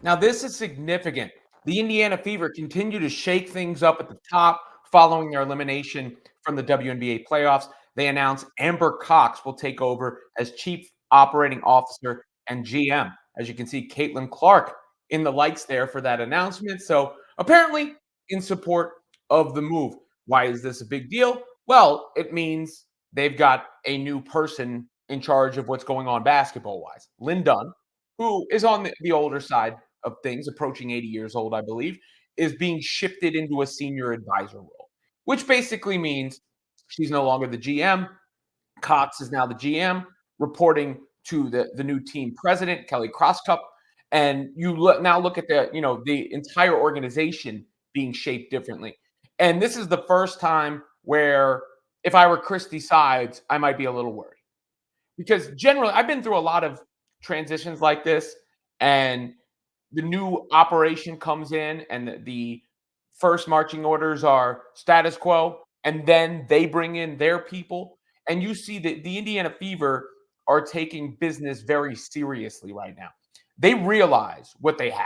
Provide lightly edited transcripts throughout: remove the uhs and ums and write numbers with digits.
Now, this is significant. The Indiana Fever continue to shake things up at the top following their elimination from the WNBA playoffs. They announced Amber Cox will take over as Chief Operating Officer and GM. As you can see, Caitlin Clark in the lights there for that announcement. So, apparently, in support of the move. Why is this a big deal? Well, it means they've got a new person in charge of what's going on basketball wise. Lynn Dunn, who is on the older side of things, approaching 80 years old, I believe, is being shifted into a senior advisor role, which basically means she's no longer the GM. Cox is now the GM, reporting to the new team president, Kelly Crosscup. And now look at the entire organization being shaped differently. And this is the first time where if I were Christy Sides, I might be a little worried because generally I've been through a lot of transitions like this, and the new operation comes in and the first marching orders are status quo, and then they bring in their people, and you see that the Indiana Fever are taking business very seriously right now. They realize what they have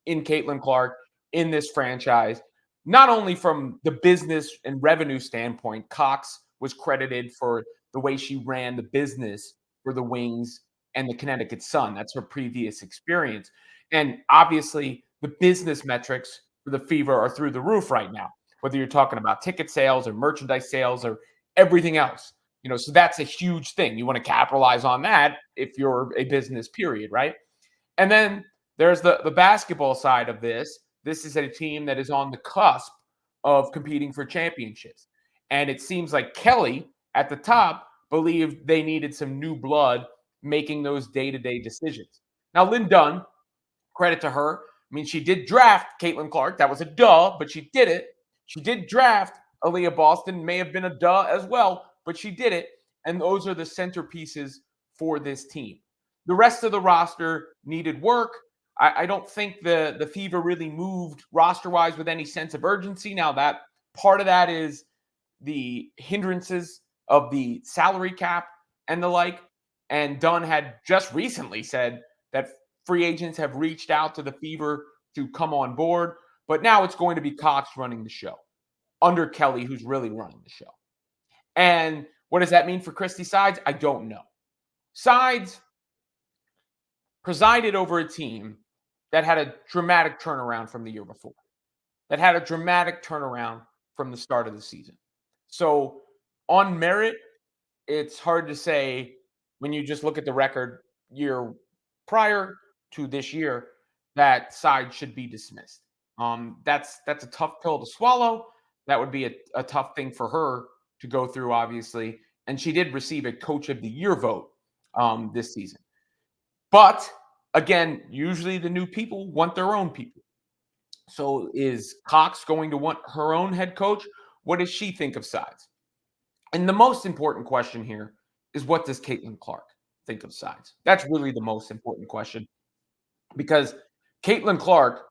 in Caitlin Clark, in this franchise, not only from the business and revenue standpoint. Cox was credited for the way she ran the business for the Wings and the Connecticut Sun. That's her previous experience. And obviously, the business metrics for the Fever are through the roof right now, whether you're talking about ticket sales or merchandise sales or everything else. So that's a huge thing. You want to capitalize on that if you're a business, period, right? And then there's the basketball side of this. This is a team that is on the cusp of competing for championships. And it seems like Kelly at the top believed they needed some new blood making those day-to-day decisions. Now, Lynn Dunn, credit to her. I mean, she did draft Caitlin Clark. That was a duh, but she did it. She did draft Aaliyah Boston. May have been a duh as well, but she did it. And those are the centerpieces for this team. The rest of the roster needed work. I don't think the Fever really moved roster-wise with any sense of urgency. Now, that part of that is the hindrances of the salary cap and the like. And Dunn had just recently said that free agents have reached out to the Fever to come on board, but now it's going to be Cox running the show under Kelly, who's really running the show. And what does that mean for Christy Sides? I don't know. Sides presided over a team that had a dramatic turnaround from the year before, that had a dramatic turnaround from the start of the season. So, on merit, it's hard to say when you just look at the record year prior to this year that side should be dismissed. That's a tough pill to swallow. That would be a tough thing for her to go through, obviously. And she did receive a Coach of the Year vote this season. But again, usually the new people want their own people. So is Cox going to want her own head coach? What does she think of sides? And the most important question here is, what does Caitlin Clark think of sides? That's really the most important question, because Caitlin Clark,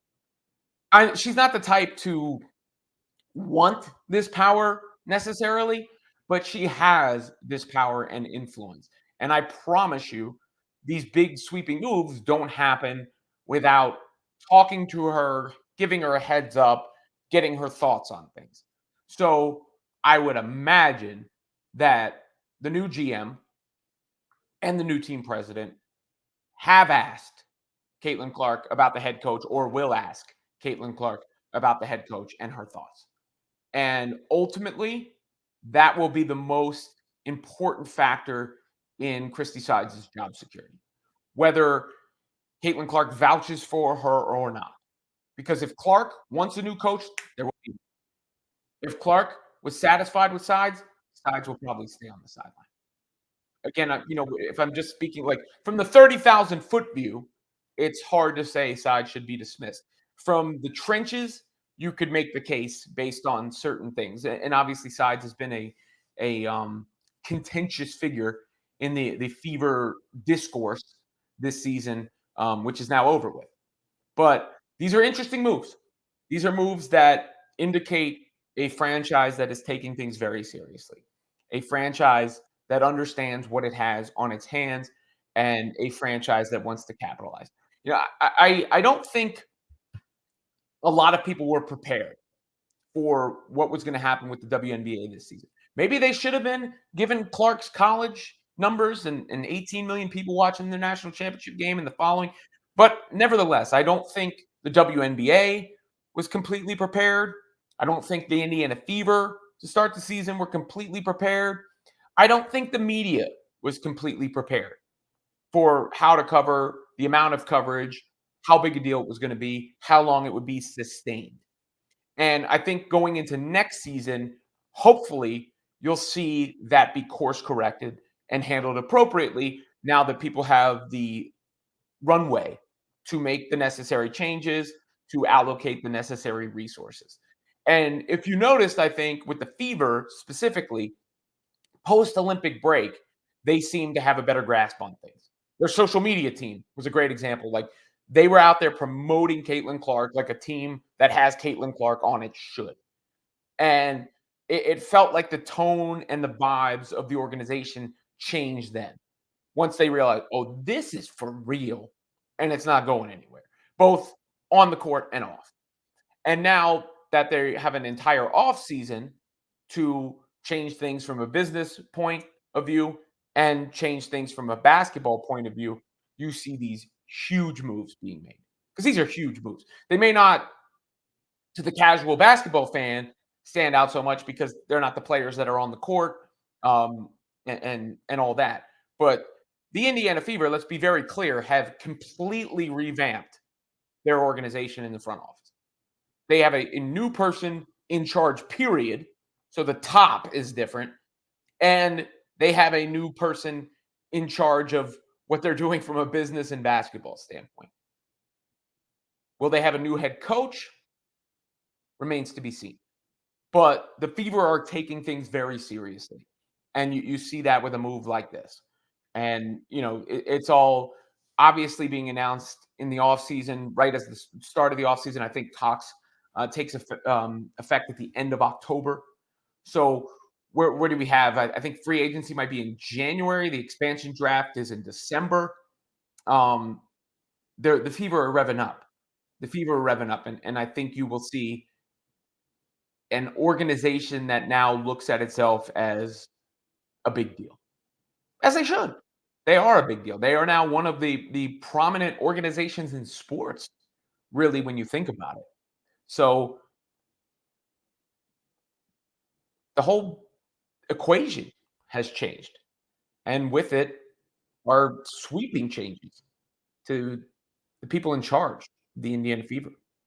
she's not the type to want this power necessarily, but she has this power and influence. And I promise you, these big sweeping moves don't happen without talking to her, giving her a heads up, getting her thoughts on things. So I would imagine that the new GM and the new team president have asked Caitlin Clark about the head coach, or will ask Caitlin Clark about the head coach and her thoughts. And ultimately, that will be the most important factor in Christy Sides' job security, whether Caitlin Clark vouches for her or not. Because if Clark wants a new coach, there will be. If Clark was satisfied with Sides, Sides will probably stay on the sideline. Again, if I'm just speaking like from the 30,000-foot view, it's hard to say Sides should be dismissed. From the trenches, you could make the case based on certain things, and obviously Sides has been a contentious figure in the Fever discourse this season, which is now over with. But these are interesting moves. These are moves that indicate a franchise that is taking things very seriously, a franchise that understands what it has on its hands, and a franchise that wants to capitalize. Yeah, I don't think a lot of people were prepared for what was going to happen with the WNBA this season. Maybe they should have been given Clark's college numbers and 18 million people watching the national championship game and the following. But nevertheless, I don't think the WNBA was completely prepared. I don't think the Indiana Fever to start the season were completely prepared. I don't think the media was completely prepared for how to cover, the amount of coverage, how big a deal it was going to be, how long it would be sustained. And I think going into next season, hopefully, you'll see that be course corrected and handled appropriately now that people have the runway to make the necessary changes, to allocate the necessary resources. And if you noticed, I think with the Fever specifically, post Olympic break, they seem to have a better grasp on things. Their social media team was a great example. Like they were out there promoting Caitlin Clark like a team that has Caitlin Clark on it should. And it felt like the tone and the vibes of the organization changed then once they realized, oh, this is for real and it's not going anywhere, both on the court and off. And now that they have an entire off season to change things from a business point of view and change things from a basketball point of view, you see these huge moves being made because these are huge moves. They may not, to the casual basketball fan, stand out so much because they're not the players that are on the court, um, and all that. But the Indiana Fever, let's be very clear, have completely revamped their organization in the front office. They have a new person in charge, period. So the top is different. And they have a new person in charge of what they're doing from a business and basketball standpoint. Will they have a new head coach? Remains to be seen. But the Fever are taking things very seriously. And you see that with a move like this. And, it's all obviously being announced in the offseason, right as the start of the offseason. I think talks takes effect at the end of October. So where do we have? I think free agency might be in January. The expansion draft is in December. Um, the Fever are revving up. The Fever are revving up, and I think you will see an organization that now looks at itself as a big deal, as they should. They are a big deal. They are now one of the prominent organizations in sports, really, when you think about it. So the whole equation has changed, and with it are sweeping changes to the people in charge, the Indiana Fever.